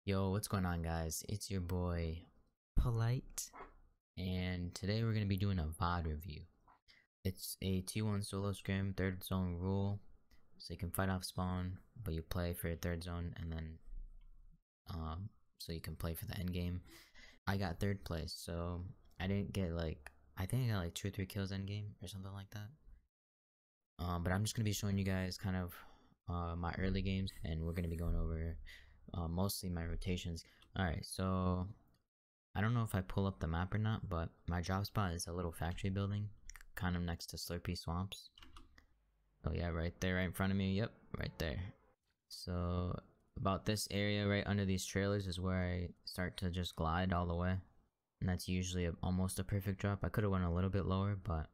Yo, what's going on, guys? It's your boy Polite, and today we're gonna be doing a VOD review. It's a T1 solo scrim, third zone rule, so you can fight off spawn, but you play for your third zone, and then so you can play for the end game. I got third place, so I didn't get I think I got like 2 or 3 kills end game or something like that. But I'm just gonna be showing you guys kind of my early games, and we're gonna be going over mostly my rotations. Alright, so I don't know if I pull up the map or not, but my drop spot is a little factory building, kind of next to Slurpy Swamps. Oh yeah, right there, right in front of me. Yep, right there. So about this area right under these trailers is where I start to just glide all the way. And that's usually almost a perfect drop. I could have went a little bit lower, but...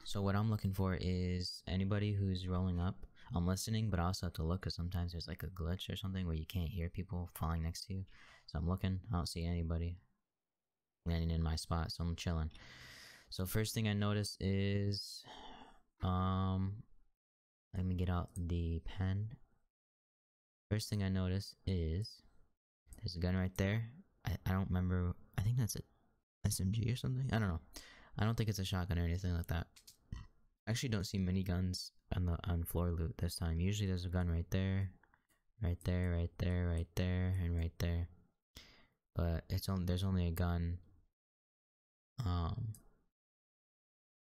So what I'm looking for is anybody who's rolling up. I'm listening, but I also have to look because sometimes there's like a glitch or something where you can't hear people falling next to you. So I'm looking, I don't see anybody landing in my spot, so I'm chilling. So first thing I notice is, let me get out the pen. First thing I notice is there's a gun right there. I don't remember. I think that's a SMG or something. I don't know. I don't think it's a shotgun or anything like that. I actually don't see many guns on floor loot this time. Usually there's a gun right there, right there, right there, right there, and right there. But there's only a gun.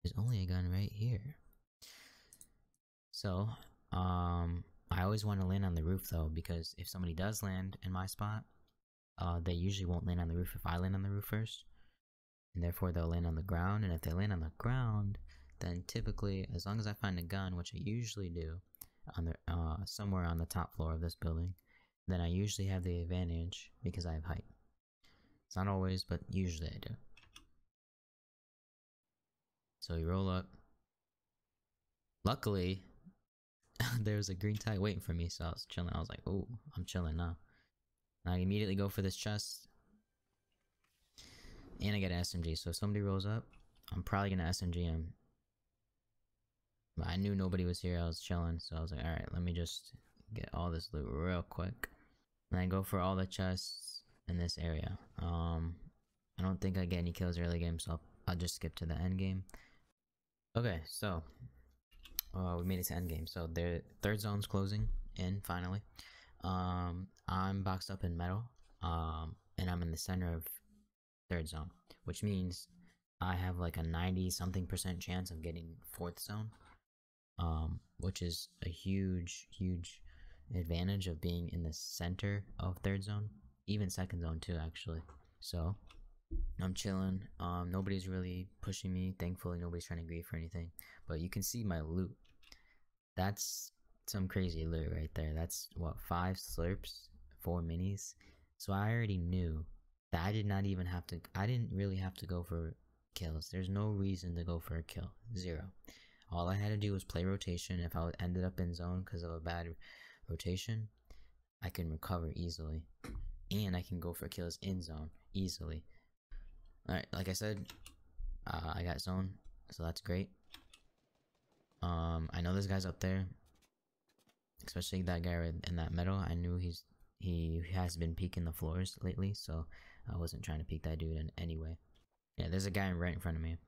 There's only a gun right here. So, I always want to land on the roof though, because if somebody does land in my spot, they usually won't land on the roof if I land on the roof first. And therefore they'll land on the ground, and if they land on the ground, then typically, as long as I find a gun, which I usually do, on the somewhere on the top floor of this building, then I usually have the advantage because I have height. It's not always, but usually I do. So you roll up. Luckily, there's a green tag waiting for me, so I was chilling. I was like, "Oh, I'm chilling now." And I immediately go for this chest, and I get an SMG. So if somebody rolls up, I'm probably gonna SMG him. But I knew nobody was here. I was chilling, so I was like, "Alright, let me just get all this loot real quick." And I go for all the chests in this area. I don't think I get any kills early game, so I'll just skip to the end game. Okay, so we made it to end game. So the third zone's closing in finally. I'm boxed up in metal, and I'm in the center of third zone, which means I have like a 90-something% chance of getting fourth zone, which is a huge advantage of being in the center of third zone, even second zone too, actually. So I'm chilling. Nobody's really pushing me. Thankfully, nobody's trying to grief or anything. But you can see my loot. That's some crazy loot right there. That's what, 5 slurps, 4 minis. So I already knew that I didn't really have to go for kills. There's no reason to go for a kill. 0. All I had to do was play rotation. If I ended up in zone because of a bad rotation, I can recover easily. And I can go for kills in zone easily. Alright, like I said, I got zone, so that's great. I know this guy's up there, especially that guy right in that metal. I knew he has been peeking the floors lately, so I wasn't trying to peek that dude in any way. Yeah, there's a guy right in front of me.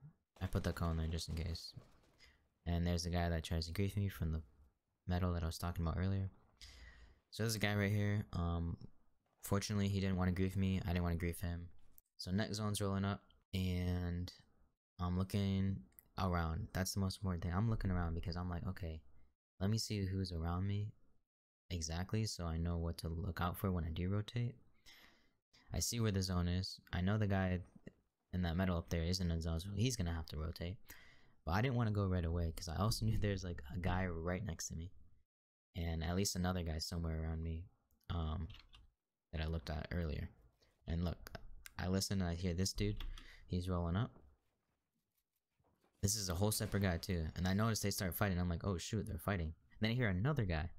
I put the cone there just in case. And there's the guy that tries to grief me from the metal that I was talking about earlier. So there's a guy right here. Fortunately, he didn't want to grief me. I didn't want to grief him. So next zone's rolling up, and I'm looking around. That's the most important thing. I'm looking around because I'm like, okay, let me see who's around me exactly, so I know what to look out for when I do rotate. I see where the zone is. I know the guy in that metal up there isn't in zone, so he's gonna have to rotate. But I didn't want to go right away because I also knew there's like a guy right next to me, and at least another guy somewhere around me that I looked at earlier. And look, I listen and I hear this dude. He's rolling up. This is a whole separate guy too. And I noticed they start fighting. I'm like, oh shoot, they're fighting. And then I hear another guy.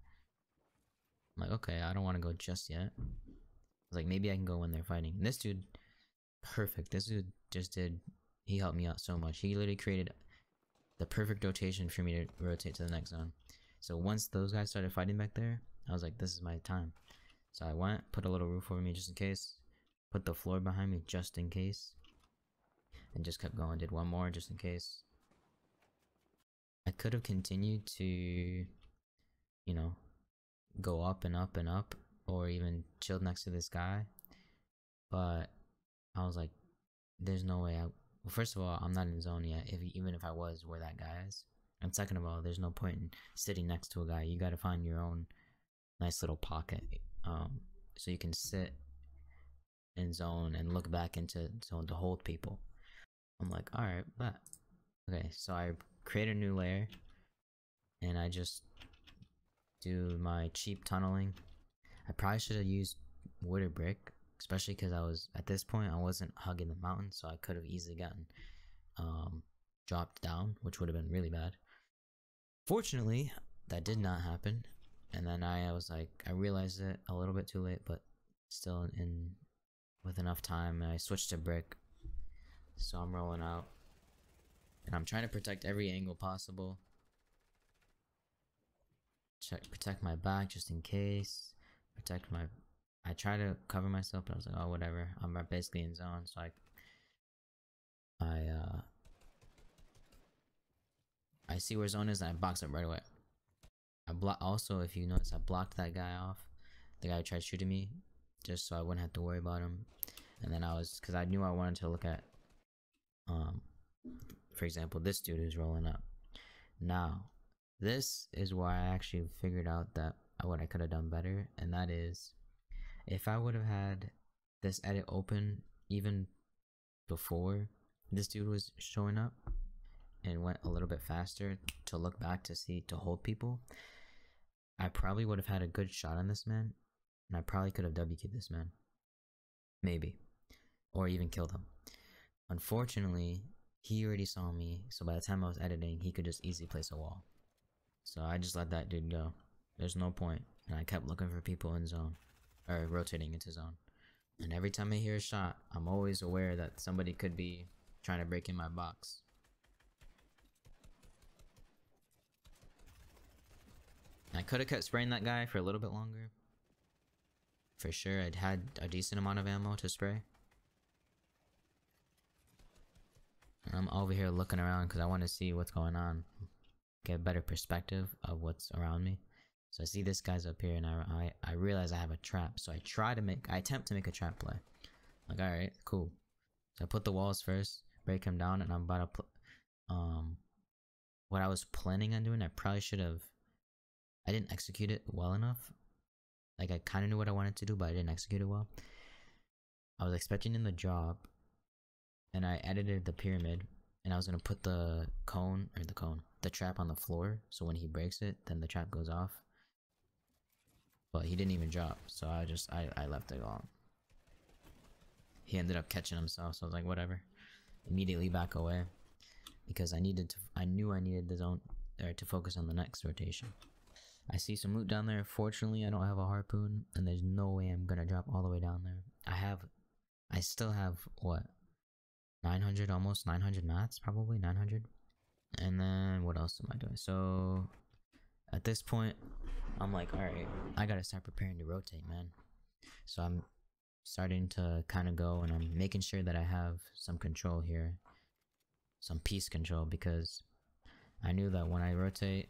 I'm like, okay, I don't want to go just yet. I was like, maybe I can go when they're fighting. And this dude, perfect. This dude he helped me out so much. He literally created the perfect rotation for me to rotate to the next zone. So once those guys started fighting back there, I was like, this is my time. So I went, put a little roof over me just in case, put the floor behind me just in case, and just kept going. Did one more just in case. I could have continued to, go up and up and up, or even chilled next to this guy, but I was like, there's no way well, first of all, I'm not in zone yet, even if I was where that guy is. And second of all, there's no point in sitting next to a guy. You gotta find your own nice little pocket, so you can sit in zone and look back into zone to hold people. I'm like, alright, but okay, so I create a new layer and I just do my cheap tunneling. I probably should have used wood or brick, especially because at this point I wasn't hugging the mountain, so I could have easily gotten dropped down, which would have been really bad. Fortunately, that did not happen, and then I was like, I realized it a little bit too late, but still with enough time, and I switched to brick. So I'm rolling out, and I'm trying to protect every angle possible. Protect my back just in case. I try to cover myself, but I was like, oh, whatever. I'm basically in zone, so I see where zone is, and I box up right away. Also, if you notice, I blocked that guy off. The guy who tried shooting me, just so I wouldn't have to worry about him. And then because I knew I wanted to look at, for example, this dude who's rolling up. Now, this is where I actually figured out that what I could have done better, and that is, if I would have had this edit open even before this dude was showing up and went a little bit faster to look back to hold people, I probably would have had a good shot on this man, and I probably could have WQ'd this man. Maybe. Or even killed him. Unfortunately, he already saw me, so by the time I was editing, he could just easily place a wall. So I just let that dude go. There's no point, and I kept looking for people in zone, or rotating into zone. And every time I hear a shot, I'm always aware that somebody could be trying to break in my box. I could have kept spraying that guy for a little bit longer. For sure, I'd had a decent amount of ammo to spray. And I'm over here looking around because I want to see what's going on. Get a better perspective of what's around me. So I see this guy's up here, and I realize I have a trap. So I attempt to make a trap play. Like, alright, cool. So I put the walls first, break him down, and I'm about to what I was planning on doing, I probably should have, I didn't execute it well enough. Like, I kind of knew what I wanted to do, but I didn't execute it well. I was expecting him to drop, and I edited the pyramid, and I was going to put the trap on the floor, so when he breaks it, then the trap goes off. But he didn't even drop, so I left it alone. He ended up catching himself, so I was like, whatever. Immediately back away, because I knew I needed the zone to focus on the next rotation. I see some loot down there. Fortunately, I don't have a harpoon, and there's no way I'm gonna drop all the way down there. I still have, what, 900, almost 900 mats, probably 900. And then what else am I doing? So at this point, I'm like, alright, I gotta start preparing to rotate, man. So I'm starting to kind of go, and I'm making sure that I have some control here, some piece control, because I knew that when I rotate,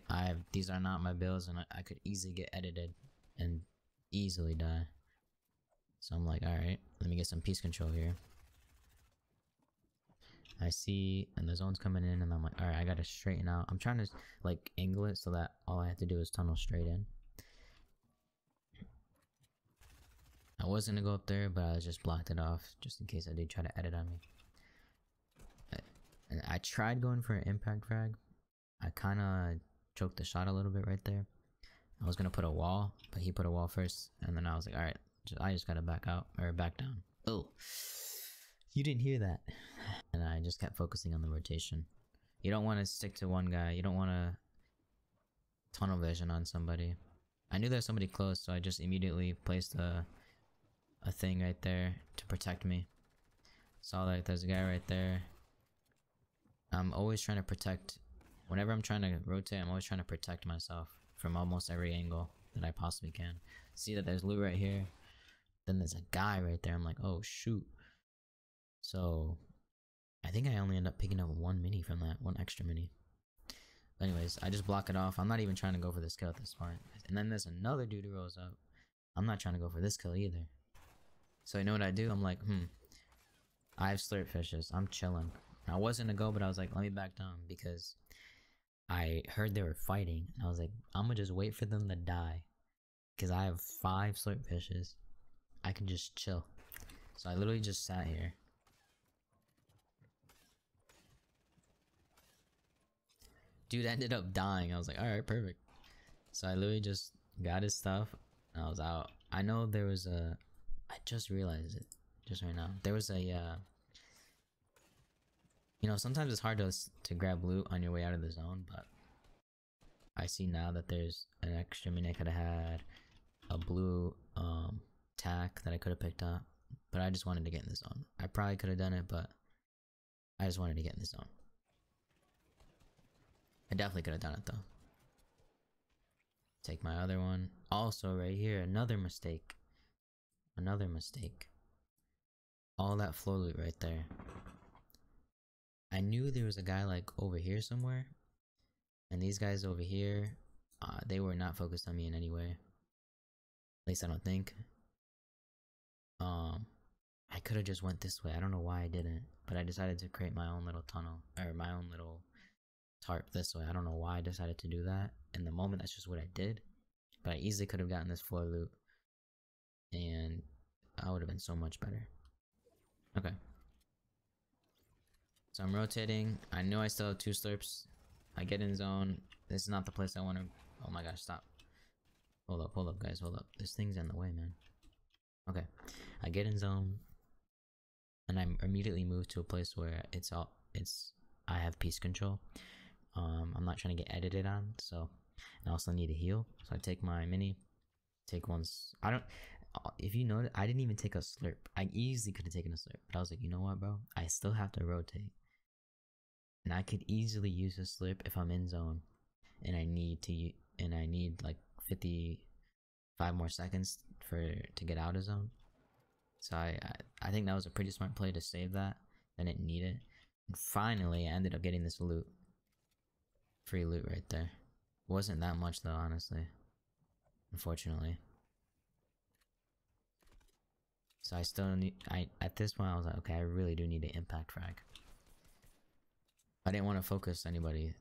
these are not my builds, and I could easily get edited and easily die. So I'm like, alright, let me get some piece control here. I see, and the zone's coming in, and I'm like, alright, I gotta straighten out. I'm trying to, like, angle it so that all I have to do is tunnel straight in. I was gonna go up there, but I just blocked it off, just in case I did try to edit on me. And I tried going for an impact frag. I kinda choked the shot a little bit right there. I was gonna put a wall, but he put a wall first, and then I was like, alright, I just gotta back out, or back down. Oh, you didn't hear that. And I just kept focusing on the rotation. You don't want to stick to one guy. You don't want to tunnel vision on somebody. I knew there's somebody close, so I just immediately placed a thing right there to protect me. Saw that there's a guy right there. I'm always trying to protect. Whenever I'm trying to rotate, I'm always trying to protect myself from almost every angle. that I possibly can. See that there's loot right here. Then there's a guy right there. I'm like, oh shoot. So I think I only end up picking up one mini from that, one extra mini. But anyways, I just block it off. I'm not even trying to go for this kill at this point. And then there's another dude who rolls up. I'm not trying to go for this kill either. So you know what I do? I'm like, I have slurp fishes. I'm chilling. I wasn't gonna go, but I was like, let me back down because I heard they were fighting. And I was like, I'm gonna just wait for them to die. Because I have 5 slurp fishes. I can just chill. So I literally just sat here. Dude ended up dying. I was like, alright, perfect. So I literally just got his stuff and I was out. I know there was a... I just realized it. Just right now. There was a... You know, sometimes it's hard to grab loot on your way out of the zone, but... I see now that there's an extra mini I could have had. A blue tack that I could have picked up. But I just wanted to get in the zone. I probably could have done it, but... I just wanted to get in the zone. I definitely could have done it though. Take my other one. Also right here, another mistake. Another mistake. All that floor loot right there. I knew there was a guy like over here somewhere. And these guys over here, they were not focused on me in any way. At least I don't think. I could have just went this way. I don't know why I didn't. But I decided to create my own little tunnel. Or my own little... tarp this way. I don't know why I decided to do that. In the moment, that's just what I did. But I easily could have gotten this floor loot. And I would have been so much better. Okay. So I'm rotating. I know I still have 2 slurps. I get in zone. This is not the place I want to... Oh my gosh, stop. Hold up, guys, hold up. This thing's in the way, man. Okay. I get in zone. And I immediately move to a place where I have peace control. I'm not trying to get edited on, so I also need to heal. So I take my mini, take one's. If you notice, I didn't even take a slurp. I easily could have taken a slurp, but I was like, you know what, bro? I still have to rotate, and I could easily use a slurp if I'm in zone, and I need like 55 more seconds to get out of zone. So I think that was a pretty smart play to save that. I didn't need it. And finally, I ended up getting this loot. Free loot right there. Wasn't that much though, honestly. Unfortunately. So I still need... at this point I was like, okay, I really do need an impact frag. I didn't want to focus anybody.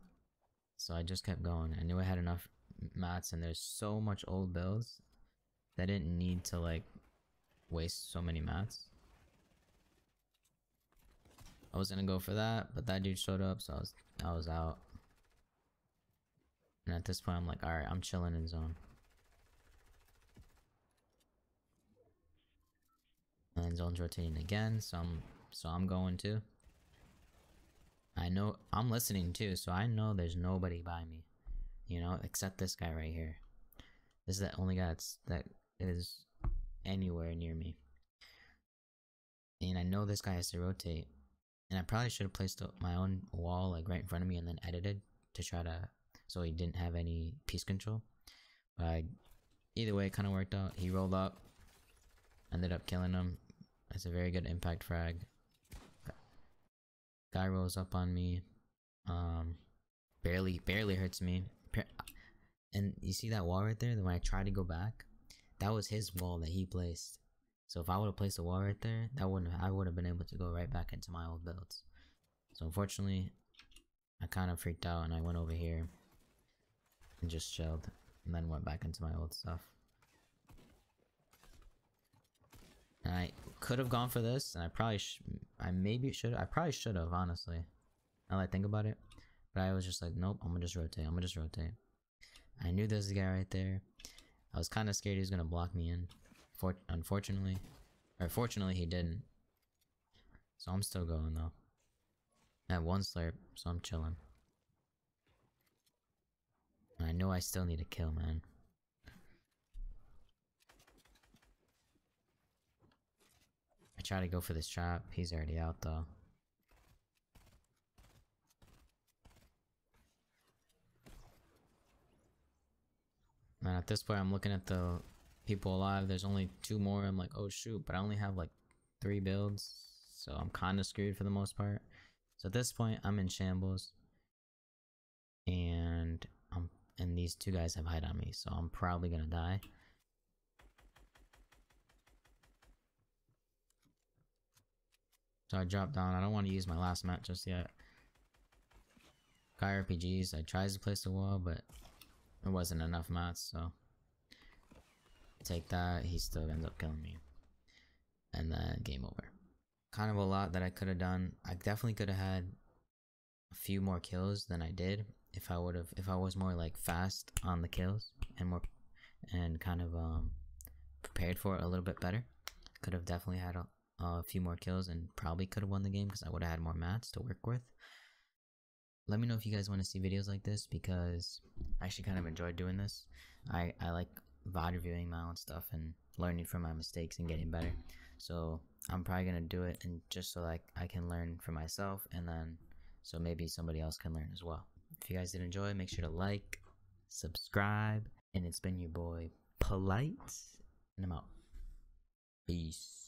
So I just kept going. I knew I had enough mats and there's so much old builds that I didn't need to like waste so many mats. I was gonna go for that, but that dude showed up, so I was out. And at this point, I'm like, alright, I'm chilling in zone. And zone's rotating again, so I'm going too. I know I'm listening too, so I know there's nobody by me, you know, except this guy right here. This is the only guy that is anywhere near me. And I know this guy has to rotate. And I probably should have placed my own wall like right in front of me and then edited to try to, so he didn't have any peace control. But either way, it kind of worked out. He rolled up, ended up killing him. That's a very good impact frag. Guy rolls up on me, barely hurts me. And you see that wall right there? When I tried to go back, that was his wall that he placed. So if I would have placed a wall right there, I would have been able to go right back into my old builds. So unfortunately, I kind of freaked out and I went over here and just chilled, and then went back into my old stuff. And I could have gone for this, and I probably should have, honestly. Now that I think about it, but I was just like, nope, I'm gonna just rotate. I knew there was a guy right there. I was kind of scared he was gonna block me in. Fortunately, he didn't. So I'm still going though. I have 1 slurp, so I'm chilling. And I know I still need a kill, man. I try to go for this trap. He's already out though. And at this point, I'm looking at the people alive. There's only 2 more. I'm like, oh shoot, but I only have like 3 builds, so I'm kind of screwed for the most part. So at this point, I'm in shambles, and these 2 guys have hide on me, so I'm probably gonna die. So I dropped down. I don't want to use my last mat just yet. Got RPGs. I tried to place the wall, but there wasn't enough mats, so take that. He still ends up killing me, and then game over. Kind of a lot that I could have done. I definitely could have had a few more kills than I did if I was more like fast on the kills and kind of prepared for it a little bit better. Could have definitely had a few more kills and probably could have won the game because I would have had more mats to work with. Let me know if you guys want to see videos like this, because I actually kind of enjoyed doing this. I like VOD reviewing my own stuff and learning from my mistakes and getting better. So I'm probably gonna do it, and just so like I can learn for myself, and then so maybe somebody else can learn as well. If you guys did enjoy, make sure to like, subscribe, and it's been your boy Polite, and I'm out. Peace.